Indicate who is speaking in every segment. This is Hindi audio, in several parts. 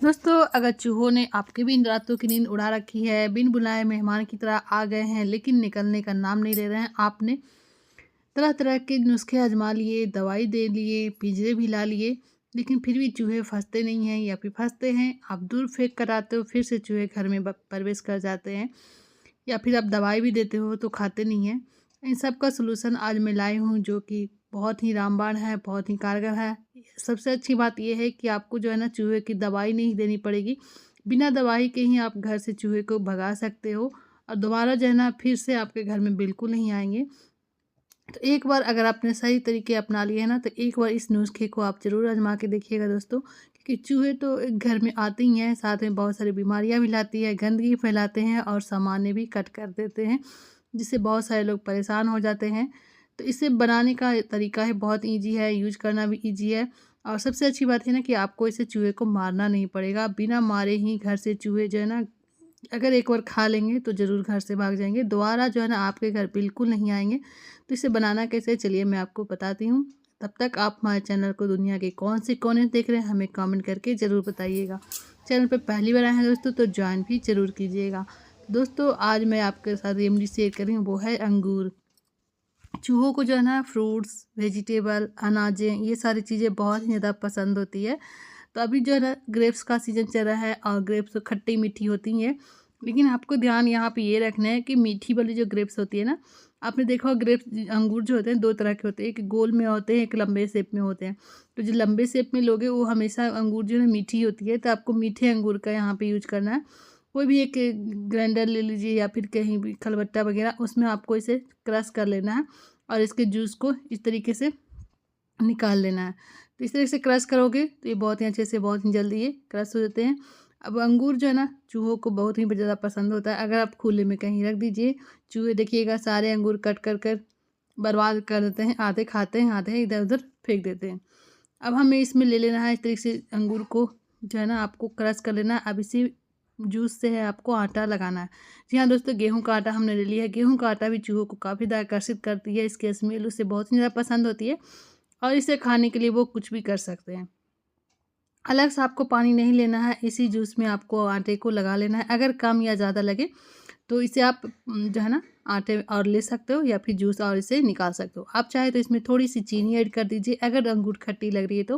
Speaker 1: दोस्तों, अगर चूहों ने आपकी भी इन रातों की नींद उड़ा रखी है, बिन बुलाए मेहमान की तरह आ गए हैं लेकिन निकलने का नाम नहीं ले रहे हैं, आपने तरह तरह के नुस्खे आजमा लिए, दवाई दे लिए, पिंजरे भी ला लिए, लेकिन फिर भी चूहे फंसते नहीं हैं या फिर फंसते हैं, आप दूर फेंक कर आते हो, फिर से चूहे घर में प्रवेश कर जाते हैं, या फिर आप दवाई भी देते हो तो खाते नहीं हैं। इन सब का सलूशन आज मैं लाई हूँ, जो कि बहुत ही रामबाण है, बहुत ही कारगर है। सबसे अच्छी बात ये है कि आपको जो है ना चूहे की दवाई नहीं देनी पड़ेगी। बिना दवाई के ही आप घर से चूहे को भगा सकते हो और दोबारा जो है ना फिर से आपके घर में बिल्कुल नहीं आएँगे। तो एक बार अगर आपने सही तरीके अपना लिए हैं ना, तो एक बार इस नुस्खे को आप ज़रूर आज़मा के देखिएगा दोस्तों, क्योंकि चूहे तो एक घर में आते ही हैं, साथ में बहुत सारी बीमारियाँ भी लाती है, गंदगी फैलाते हैं और सामान्य भी कट कर देते हैं, जिससे बहुत सारे लोग परेशान हो जाते हैं। तो इसे बनाने का तरीका है बहुत ईज़ी है, यूज़ करना भी ईज़ी है, और सबसे अच्छी बात है ना कि आपको इसे चूहे को मारना नहीं पड़ेगा। बिना मारे ही घर से चूहे जो है ना, अगर एक बार खा लेंगे तो ज़रूर घर से भाग जाएँगे, दोबारा जो है ना आपके घर बिल्कुल नहीं आएँगे। तो इसे बनाना कैसे है, चलिए मैं आपको बताती हूँ। तब तक आप हमारे चैनल को दुनिया के कौन से कोने से देख रहे हैं हमें कमेंट करके ज़रूर बताइएगा। चैनल पे पहली बार आए हैं दोस्तों तो जॉइन भी ज़रूर कीजिएगा। दोस्तों, आज मैं आपके साथ रेमेडी शेयर कर रही हूँ, वो है अंगूर। चूहों को जो है ना फ्रूट्स, वेजिटेबल, अनाजें, ये सारी चीज़ें बहुत ही ज़्यादा पसंद होती है। तो अभी जो है ना ग्रेप्स का सीज़न चल रहा है और ग्रेप्स तो खट्टी मीठी होती हैं, लेकिन आपको ध्यान यहाँ पे ये रखना है कि मीठी वाली जो ग्रेप्स होती है ना, आपने देखा होगा ग्रेप्स अंगूर जो होते हैं 2 तरह के होते हैं, एक गोल में होते हैं, एक लंबे शेप में होते हैं। तो जो लंबे शेप में लोगे वो हमेशा अंगूर जो है ना मीठी होती है, तो आपको मीठे अंगूर का यहाँ पे यूज़ करना है। कोई भी एक ग्राइंडर ले लीजिए या फिर कहीं भी खलबट्टा वगैरह, उसमें आपको इसे क्रश कर लेना है और इसके जूस को इस तरीके से निकाल लेना है। तो इस तरह से क्रश करोगे तो ये बहुत ही अच्छे से, बहुत ही जल्दी ये क्रश हो जाते हैं। अब अंगूर जो है ना चूहों को बहुत ही ज़्यादा पसंद होता है। अगर आप खुले में कहीं रख दीजिए, चूहे देखिएगा सारे अंगूर कट कर कर बर्बाद कर देते हैं, आधे खाते हैं, आधे इधर उधर फेंक देते हैं। अब हमें इसमें ले लेना है इस तरीके से अंगूर को, जो है ना आपको क्रश कर लेना है। अब इसी जूस से है आपको आटा लगाना है। जी हाँ दोस्तों, गेहूं का आटा हमने ले लिया है। गेहूं का आटा भी चूहों को काफ़ी ज़्यादा आकर्षित करती है, इसकी स्मेल उससे बहुत ही ज़्यादा पसंद होती है और इसे खाने के लिए वो कुछ भी कर सकते हैं। अलग से आपको पानी नहीं लेना है, इसी जूस में आपको आटे को लगा लेना है। अगर कम या ज़्यादा लगे तो इसे आप जो है ना आटे और ले सकते हो या फिर जूस और इसे निकाल सकते हो। आप चाहे तो इसमें थोड़ी सी चीनी ऐड कर दीजिए अगर अंगूर खट्टी लग रही है तो,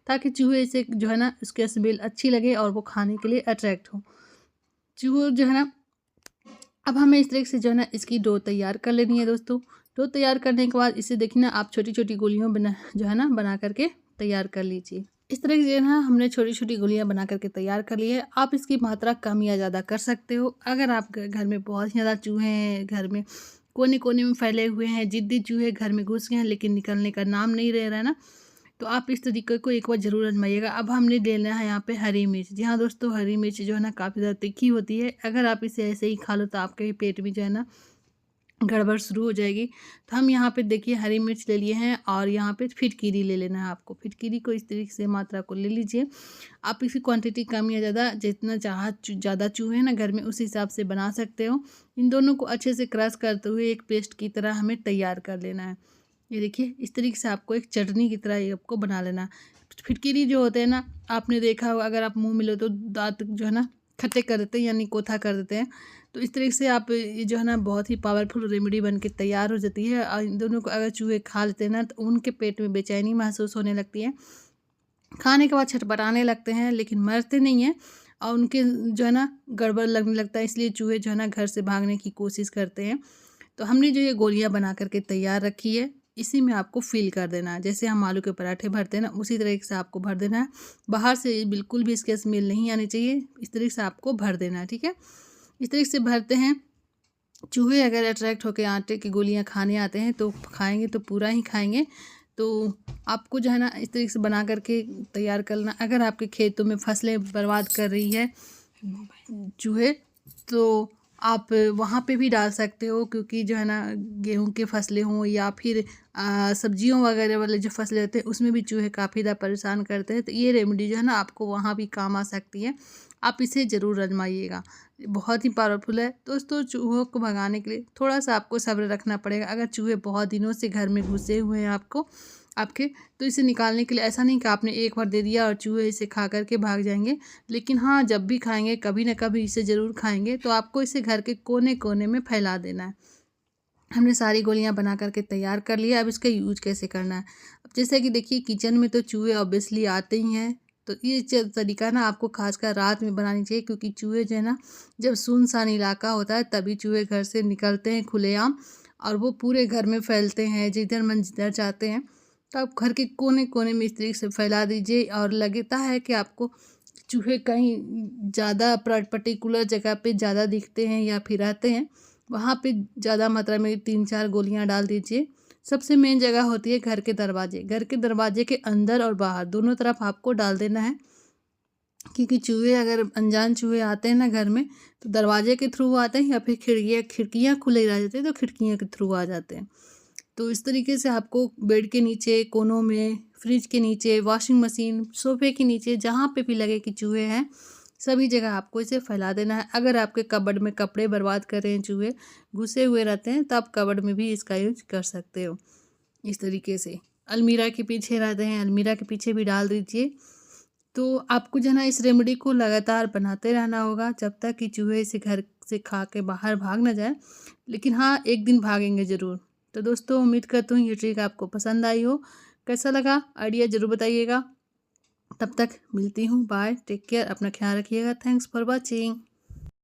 Speaker 1: ताकि चूहे इसे जो है ना उसकी स्मेल अच्छी लगे और वो खाने के लिए अट्रैक्ट हो। चूहे जो है ना, अब हमें इस तरीके से जो है ना इसकी डो तैयार कर लेनी है दोस्तों। डो तैयार करने के बाद इसे देखिए ना आप छोटी छोटी गोलियों बना जो है ना बना करके तैयार कर लीजिए। इस तरह से ना हमने छोटी छोटी गोलियां बना करके तैयार कर ली है। आप इसकी मात्रा कम या ज़्यादा कर सकते हो। अगर आप घर में बहुत ही ज़्यादा चूहे हैं, घर में कोने कोने में फैले हुए हैं, जिद्दी चूहे घर में घुस गए हैं लेकिन निकलने का नाम नहीं ले रहा है ना, तो आप इस तरीके को एक बार ज़रूर आजमाइएगा। अब हमने लेना है यहाँ पे हरी मिर्च। जी हाँ दोस्तों, हरी मिर्च जो है ना काफ़ी ज़्यादा तीखी होती है। अगर आप इसे ऐसे ही खा लो तो आपके भी पेट में जो है ना गड़बड़ शुरू हो जाएगी। तो हम यहाँ पे देखिए हरी मिर्च ले लिए हैं और यहाँ पे फिटकीरी ले लेना है आपको। फिटकीरी को इस तरीके से मात्रा को ले लीजिए। आप इसकी क्वांटिटी कम या ज़्यादा, जितना ज़्यादा चूहे हैं ना घर में, उस हिसाब से बना सकते हो। इन दोनों को अच्छे से क्रश करते हुए एक पेस्ट की तरह हमें तैयार कर लेना है। ये देखिए इस तरीके से आपको एक चटनी की तरह ये आपको बना लेना। फिटकीरी जो होते हैं ना, आपने देखा होगा अगर आप मुँह में लो तो दाँत जो है ना खट्टे कर देते हैं, यानी कोथा कर देते हैं। तो इस तरीके से आप ये जो है ना बहुत ही पावरफुल रेमेडी बन के तैयार हो जाती है। और इन दोनों को अगर चूहे खा लेते हैं ना तो उनके पेट में बेचैनी महसूस होने लगती है, खाने के बाद छटपटाने लगते हैं लेकिन मरते नहीं हैं, और उनके जो है ना गड़बड़ लगने लगता है, इसलिए चूहे जो है ना घर से भागने की कोशिश करते हैं। तो हमने जो ये गोलियां बना करके तैयार रखी है, इसी में आपको फिल कर देना है। जैसे हम आलू के पराठे भरते हैं ना, उसी तरीके से आपको भर देना है। बाहर से बिल्कुल भी इसकी स्मेल नहीं आनी चाहिए, इस तरीके से आपको भर देना है। ठीक है, इस तरीके से भरते हैं। चूहे अगर अट्रैक्ट होकर आटे की गोलियां खाने आते हैं तो खाएंगे तो पूरा ही खाएंगे। तो आपको जो है ना इस तरीके से बना करके तैयार करना। अगर आपके खेतों में फसलें बर्बाद कर रही है चूहे, तो आप वहाँ पे भी डाल सकते हो, क्योंकि जो है ना गेहूं के फसलें हों या फिर सब्जियों वगैरह वाले जो फसलें होते हैं उसमें भी चूहे काफ़ी ज़्यादा परेशान करते हैं। तो ये रेमेडी जो है ना आपको वहाँ भी काम आ सकती है। आप इसे ज़रूर आजमाइएगा, बहुत ही पावरफुल है दोस्तों। चूहों को भगाने के लिए थोड़ा सा आपको सब्र रखना पड़ेगा। अगर चूहे बहुत दिनों से घर में घुसे हुए हैं आपको, आपके। तो इसे निकालने के लिए ऐसा नहीं कि आपने एक बार दे दिया और चूहे इसे खा कर के भाग जाएंगे, लेकिन हाँ, जब भी खाएंगे कभी ना कभी इसे ज़रूर खाएंगे। तो आपको इसे घर के कोने कोने में फैला देना है। हमने सारी गोलियां बना करके तैयार कर लिया। अब इसका यूज कैसे करना है, अब जैसे कि देखिए किचन में तो चूहे ऑब्वियसली आते ही हैं। तो ये तरीका ना आपको खासकर रात में बनानी चाहिए, क्योंकि चूहे जो है ना, जब सुनसान इलाका होता है तभी चूहे घर से निकलते हैं खुलेआम, और वो पूरे घर में फैलते हैं, जिधर मन जिधर जाते हैं। तो आप घर के कोने कोने में इस तरीके से फैला दीजिए। और लगता है कि आपको चूहे कहीं ज़्यादा पर्टिकुलर जगह पे ज़्यादा दिखते हैं या फिर आते हैं, वहाँ पे ज़्यादा मात्रा में 3-4 गोलियाँ डाल दीजिए। सबसे मेन जगह होती है घर के दरवाजे। घर के दरवाजे के अंदर और बाहर दोनों तरफ आपको डाल देना है, क्योंकि चूहे अगर अनजान चूहे आते हैं ना घर में, तो दरवाजे के थ्रू आते हैं या फिर खिड़कियाँ खुले रह जाती हैं तो खिड़कियाँ के थ्रू आ जाते हैं। तो इस तरीके से आपको बेड के नीचे, कोनों में, फ्रिज के नीचे, वॉशिंग मशीन, सोफे के नीचे, जहाँ पे भी लगे कि चूहे हैं, सभी जगह आपको इसे फैला देना है। अगर आपके कबर्ड में कपड़े बर्बाद कर रहे हैं चूहे, घुसे हुए रहते हैं, तो आप कबर्ड में भी इसका यूज कर सकते हो। इस तरीके से अलमीरा के पीछे रहते हैं, अलमीरा के पीछे भी डाल दीजिए। तो आपको जो है ना इस रेमेडी को लगातार बनाते रहना होगा, जब तक कि चूहे इसे घर से खा के बाहर भाग ना जाए। लेकिन हाँ, एक दिन भागेंगे ज़रूर। तो दोस्तों, उम्मीद करती हूँ ये ट्रिक आपको पसंद आई हो। कैसा लगा आइडिया ज़रूर बताइएगा। तब तक मिलती हूँ, बाय, टेक केयर, अपना ख्याल रखिएगा। Thanks for watching.